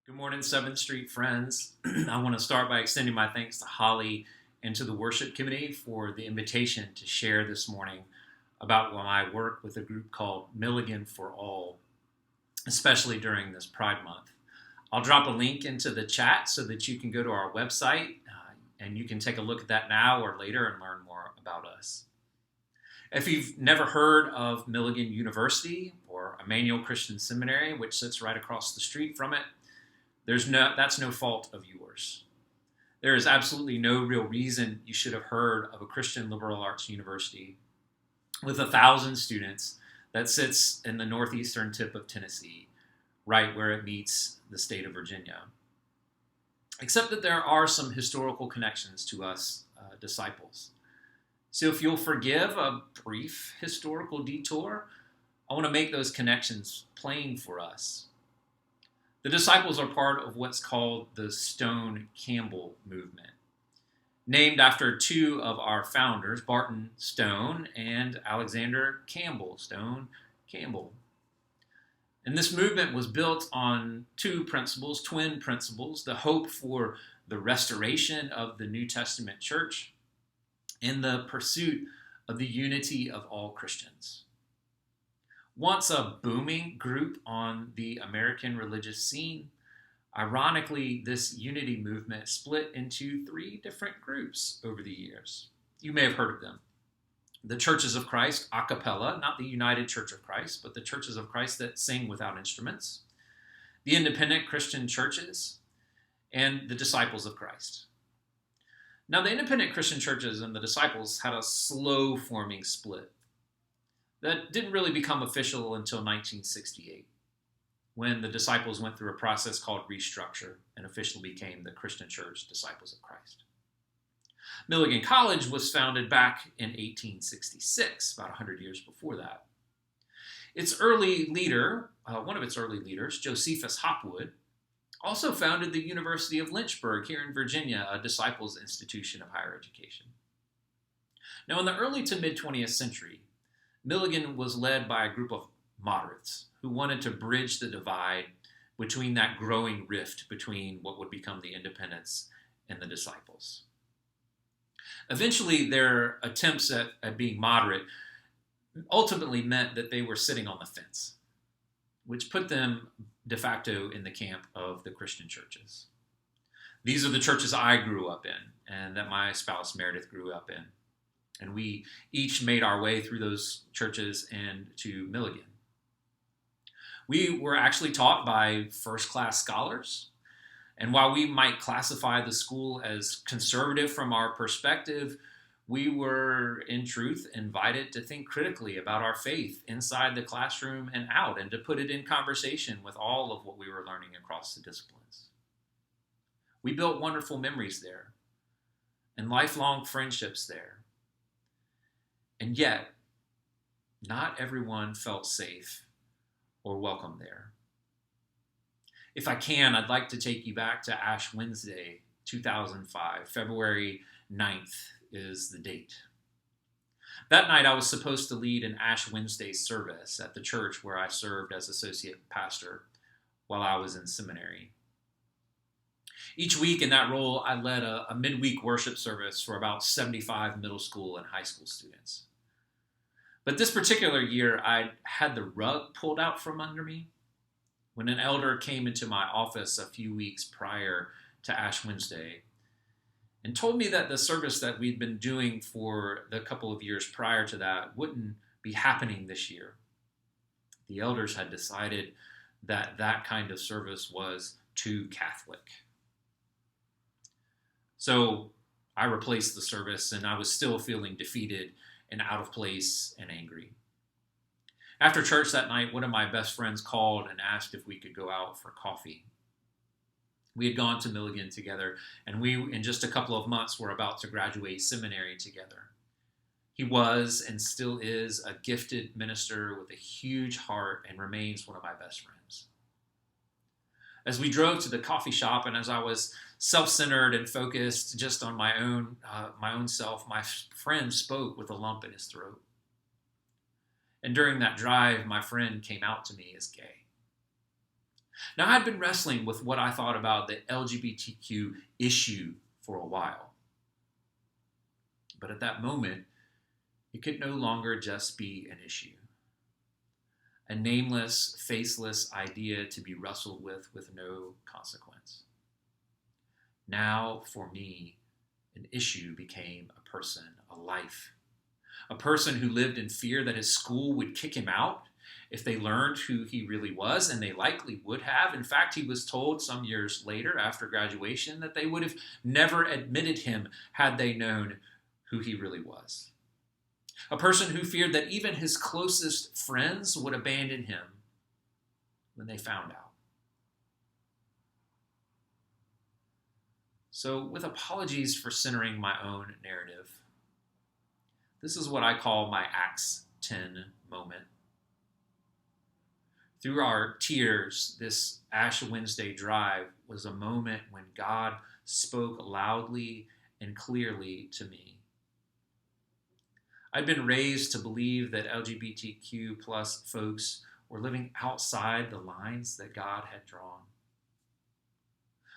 Good morning, 7th Street friends. I want to start by extending my thanks to Holly and to the worship committee for the invitation to share this morning about my work with a group called Milligan for All, especially during this Pride Month. I'll drop a link into the chat so that you can go to our website and you can take a look at that now or later and learn more about us. If you've never heard of Milligan University or Emmanuel Christian Seminary, which sits right across the street from it, that's no fault of yours. There is absolutely no real reason you should have heard of a Christian liberal arts university with 1,000 students that sits in the northeastern tip of Tennessee, right where it meets the state of Virginia. Except that there are some historical connections to us disciples. So if you'll forgive a brief historical detour, I want to make those connections plain for us. The disciples are part of what's called the Stone Campbell movement, named after two of our founders, Barton Stone and Alexander Campbell, Stone Campbell. And this movement was built on two principles, twin principles: the hope for the restoration of the New Testament church and the pursuit of the unity of all Christians. Once a booming group on the American religious scene, ironically, this unity movement split into three different groups over the years. You may have heard of them. The Churches of Christ a cappella, not the United Church of Christ, but the Churches of Christ that sing without instruments. The independent Christian churches, and the Disciples of Christ. Now, the independent Christian churches and the disciples had a slow forming split that didn't really become official until 1968, when the disciples went through a process called restructure and officially became the Christian Church Disciples of Christ. Milligan College was founded back in 1866, about 100 years before that. Its early leader, one of its early leaders, Josephus Hopwood, also founded the University of Lynchburg here in Virginia, a disciples' institution of higher education. Now, in the early to mid-20th century, Milligan was led by a group of moderates who wanted to bridge the divide between that growing rift between what would become the independents and the disciples. Eventually, their attempts at being moderate ultimately meant that they were sitting on the fence, which put them de facto in the camp of the Christian churches. These are the churches I grew up in and that my spouse Meredith grew up in. And we each made our way through those churches and to Milligan. We were actually taught by first-class scholars. And while we might classify the school as conservative from our perspective, we were, in truth, invited to think critically about our faith inside the classroom and out, and to put it in conversation with all of what we were learning across the disciplines. We built wonderful memories there and lifelong friendships there. And yet, not everyone felt safe or welcome there. If I can, I'd like to take you back to Ash Wednesday, 2005. February 9th is the date. That night, I was supposed to lead an Ash Wednesday service at the church where I served as associate pastor while I was in seminary. Each week in that role, I led a midweek worship service for about 75 middle school and high school students. But this particular year, I had the rug pulled out from under me when an elder came into my office a few weeks prior to Ash Wednesday and told me that the service that we'd been doing for the couple of years prior to that wouldn't be happening this year. The elders had decided that that kind of service was too Catholic. So I replaced the service, and I was still feeling defeated and out of place and angry. After church that night, one of my best friends called and asked if we could go out for coffee. We had gone to Milligan together, and we, in just a couple of months, were about to graduate seminary together. He was and still is a gifted minister with a huge heart and remains one of my best friends. As we drove to the coffee shop, and as I was self-centered and focused just on my own self, my friend spoke with a lump in his throat. And during that drive, my friend came out to me as gay. Now, I'd been wrestling with what I thought about the LGBTQ issue for a while. But at that moment, it could no longer just be an issue, a nameless, faceless idea to be wrestled with no consequence. Now, for me, an issue became a person, a life. A person who lived in fear that his school would kick him out if they learned who he really was, and they likely would have. In fact, he was told some years later after graduation that they would have never admitted him had they known who he really was. A person who feared that even his closest friends would abandon him when they found out. So, with apologies for centering my own narrative, this is what I call my Acts 10 moment. Through our tears, this Ash Wednesday drive was a moment when God spoke loudly and clearly to me. I'd been raised to believe that LGBTQ plus folks were living outside the lines that God had drawn.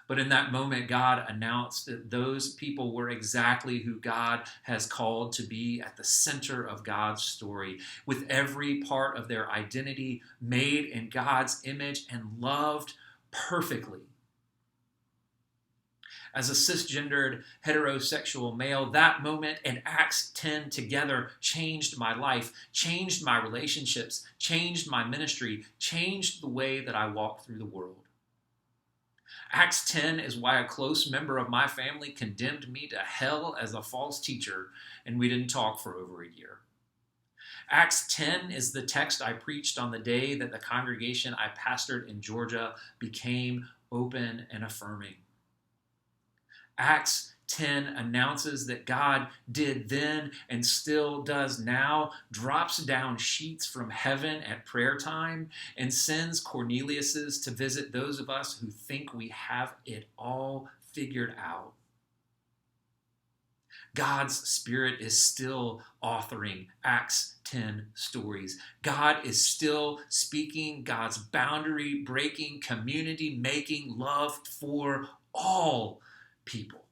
But in that moment, God announced that those people were exactly who God has called to be at the center of God's story, with every part of their identity made in God's image and loved perfectly. As a cisgendered heterosexual male, that moment and Acts 10 together changed my life, changed my relationships, changed my ministry, changed the way that I walk through the world. Acts 10 is why a close member of my family condemned me to hell as a false teacher, and we didn't talk for over a year. Acts 10 is the text I preached on the day that the congregation I pastored in Georgia became open and affirming. Acts 10 announces that God did then and still does now, drops down sheets from heaven at prayer time, and sends Corneliuses to visit those of us who think we have it all figured out. God's Spirit is still authoring Acts 10 stories. God is still speaking God's boundary-breaking, community-making love for all people.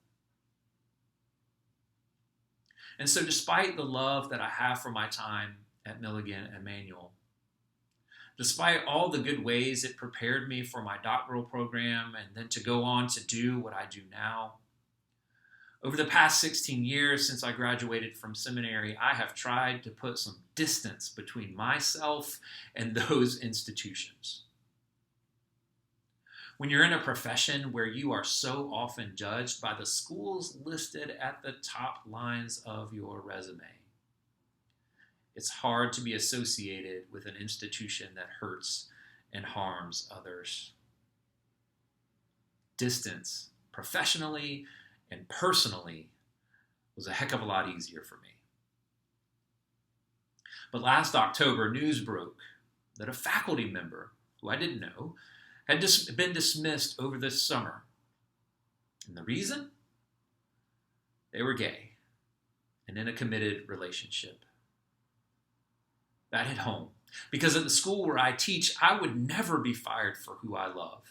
And so despite the love that I have for my time at Milligan Emmanuel, despite all the good ways it prepared me for my doctoral program and then to go on to do what I do now, over the past 16 years since I graduated from seminary, I have tried to put some distance between myself and those institutions. When you're in a profession where you are so often judged by the schools listed at the top lines of your resume, it's hard to be associated with an institution that hurts and harms others. Distance, professionally and personally, was a heck of a lot easier for me. But last October, news broke that a faculty member, who I didn't know, had just been dismissed over this summer. And the reason? They were gay and in a committed relationship. That hit home, because at the school where I teach, I would never be fired for who I love.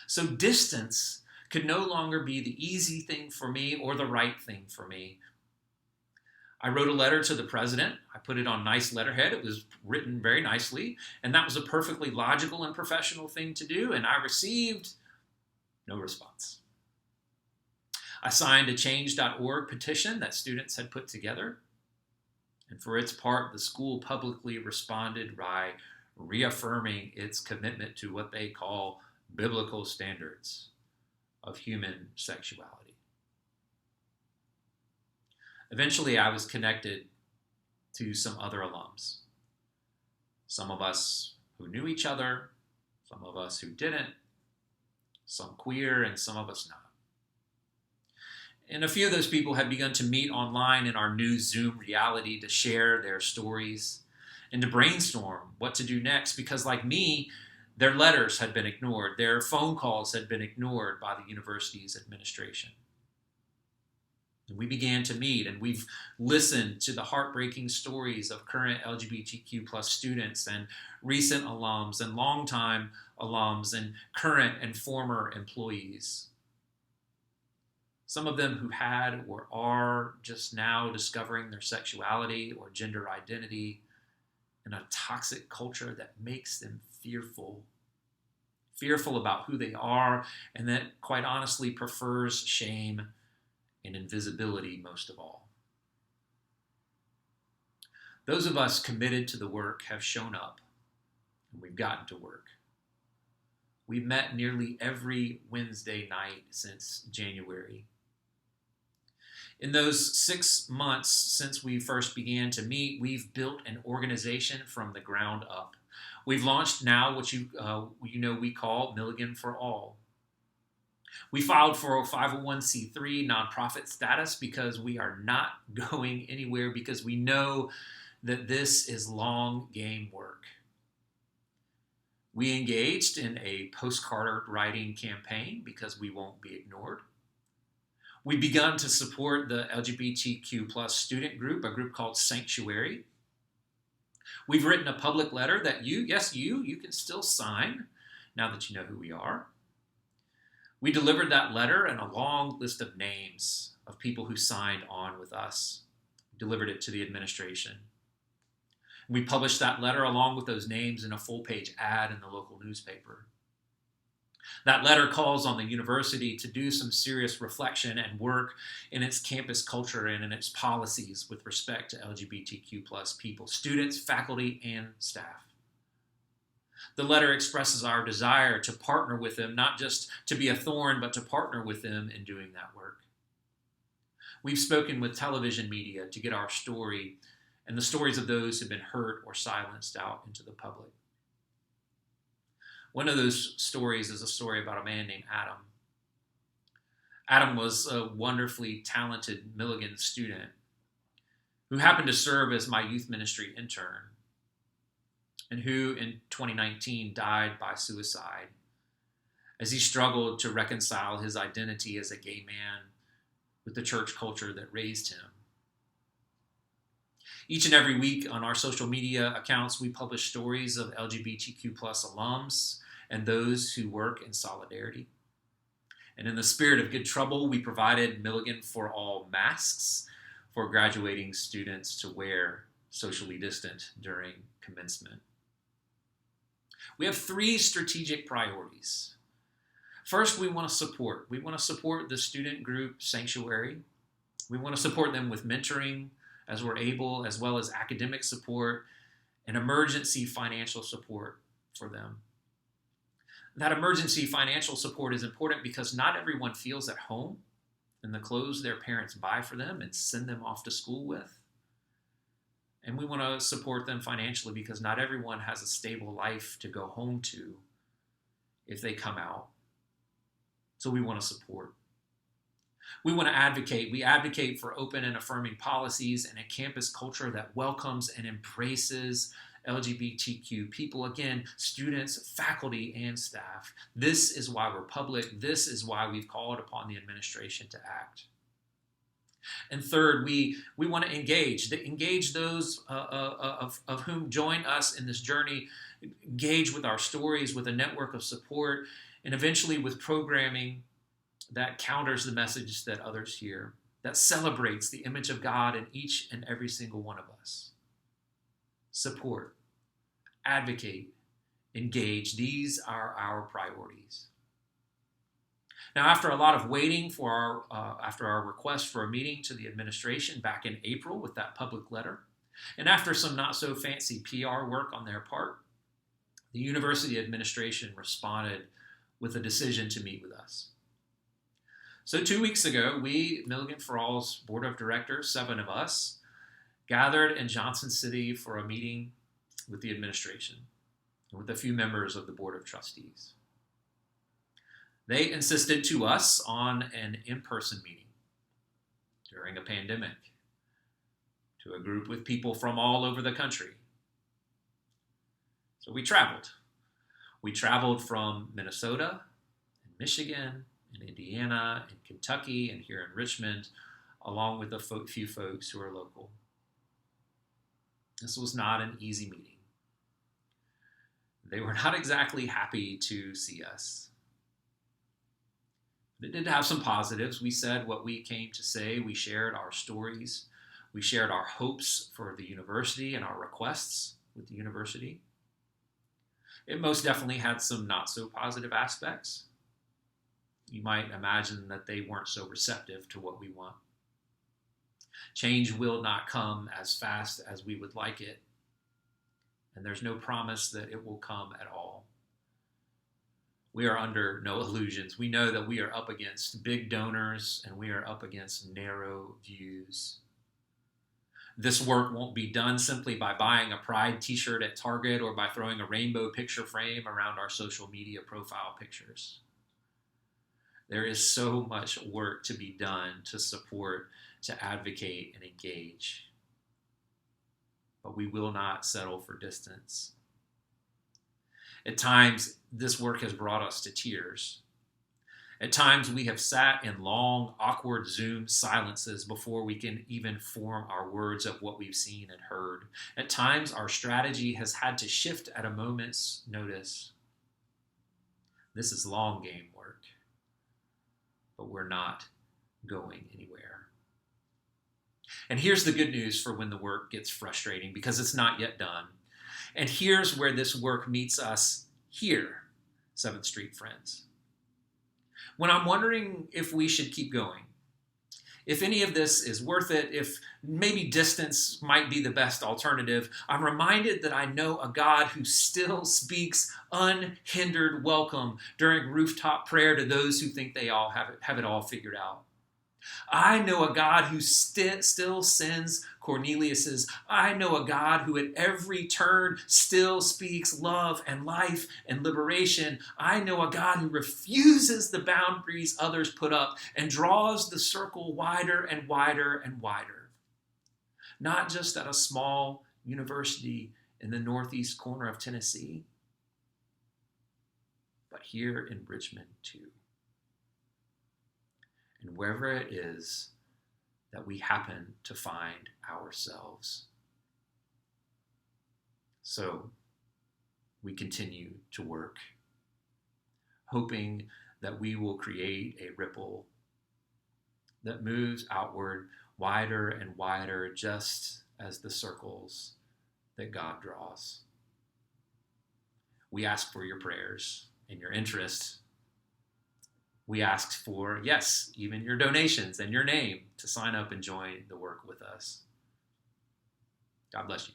So distance could no longer be the easy thing for me or the right thing for me. I wrote a letter to the president. I put it on nice letterhead. It was written very nicely, and that was a perfectly logical and professional thing to do, and I received no response. I signed a change.org petition that students had put together, and for its part, the school publicly responded by reaffirming its commitment to what they call biblical standards of human sexuality. Eventually, I was connected to some other alums. Some of us who knew each other, some of us who didn't, some queer, and some of us not. And a few of those people had begun to meet online in our new Zoom reality to share their stories and to brainstorm what to do next, because like me, their letters had been ignored, their phone calls had been ignored by the university's administration. And we began to meet, and we've listened to the heartbreaking stories of current LGBTQ plus students and recent alums and longtime alums and current and former employees. Some of them who had or are just now discovering their sexuality or gender identity in a toxic culture that makes them fearful about who they are, and that quite honestly prefers shame and invisibility most of all. Those of us committed to the work have shown up, and we've gotten to work. We've met nearly every Wednesday night since January. In those 6 months since we first began to meet, we've built an organization from the ground up. We've launched now what we call Milligan for All. We filed for a 501c3 nonprofit status because we are not going anywhere, because we know that this is long game work. We engaged in a postcard writing campaign because we won't be ignored. We've begun to support the LGBTQ plus student group, a group called Sanctuary. We've written a public letter that you can still sign now that you know who we are. We delivered that letter and a long list of names of people who signed on with us. We delivered it to the administration. We published that letter along with those names in a full-page ad in the local newspaper. That letter calls on the university to do some serious reflection and work in its campus culture and in its policies with respect to LGBTQ plus people, students, faculty, and staff. The letter expresses our desire to partner with them, not just to be a thorn, but to partner with them in doing that work. We've spoken with television media to get our story and the stories of those who've been hurt or silenced out into the public. One of those stories is a story about a man named Adam. Adam was a wonderfully talented Milligan student who happened to serve as my youth ministry intern, and who in 2019 died by suicide as he struggled to reconcile his identity as a gay man with the church culture that raised him. Each and every week on our social media accounts, we publish stories of LGBTQ plus alums and those who work in solidarity. And in the spirit of good trouble, we provided Milligan for All masks for graduating students to wear socially distant during commencement. We have 3 strategic priorities. First, we want to support. We want to support the student group Sanctuary. We want to support them with mentoring as we're able, as well as academic support and emergency financial support for them. That emergency financial support is important because not everyone feels at home in the clothes their parents buy for them and send them off to school with. And we want to support them financially because not everyone has a stable life to go home to if they come out. So we want to support. We want to advocate. We advocate for open and affirming policies and a campus culture that welcomes and embraces LGBTQ people, again, students, faculty, and staff. This is why we're public. This is why we've called upon the administration to act. And third, we want to engage those of whom join us in this journey, engage with our stories, with a network of support, and eventually with programming that counters the message that others hear, that celebrates the image of God in each and every single one of us. Support, advocate, engage. These are our priorities. Now, after a lot of waiting for after our request for a meeting to the administration back in April with that public letter, and after some not so fancy PR work on their part, the university administration responded with a decision to meet with us. So 2 weeks ago, we, Milligan for All's board of directors, 7 of us, gathered in Johnson City for a meeting with the administration and with a few members of the board of trustees. They insisted to us on an in-person meeting during a pandemic to a group with people from all over the country. So we traveled. We traveled from Minnesota and Michigan and Indiana and Kentucky and here in Richmond, along with a few folks who are local. This was not an easy meeting. They were not exactly happy to see us. But it did have some positives. We said what we came to say. We shared our stories. We shared our hopes for the university and our requests with the university. It most definitely had some not so positive aspects. You might imagine that they weren't so receptive to what we want. Change will not come as fast as we would like it, and there's no promise that it will come at all. We are under no illusions. We know that we are up against big donors and we are up against narrow views. This work won't be done simply by buying a Pride t-shirt at Target or by throwing a rainbow picture frame around our social media profile pictures. There is so much work to be done to support, to advocate, and engage. But we will not settle for distance. At times, this work has brought us to tears. At times, we have sat in long, awkward Zoom silences before we can even form our words of what we've seen and heard. At times, our strategy has had to shift at a moment's notice. This is long game work, but we're not going anywhere. And here's the good news for when the work gets frustrating, because it's not yet done. And here's where this work meets us here, 7th Street friends. When I'm wondering if we should keep going, if any of this is worth it, if maybe distance might be the best alternative, I'm reminded that I know a God who still speaks unhindered welcome during rooftop prayer to those who think they all have it all figured out. I know a God who still sends Cornelius's. I know a God who at every turn still speaks love and life and liberation. I know a God who refuses the boundaries others put up and draws the circle wider and wider and wider. Not just at a small university in the northeast corner of Tennessee, but here in Richmond too. And wherever it is that we happen to find ourselves. So we continue to work, hoping that we will create a ripple that moves outward wider and wider, just as the circles that God draws. We ask for your prayers and your interest. We asked for, yes, even your donations and your name to sign up and join the work with us. God bless you.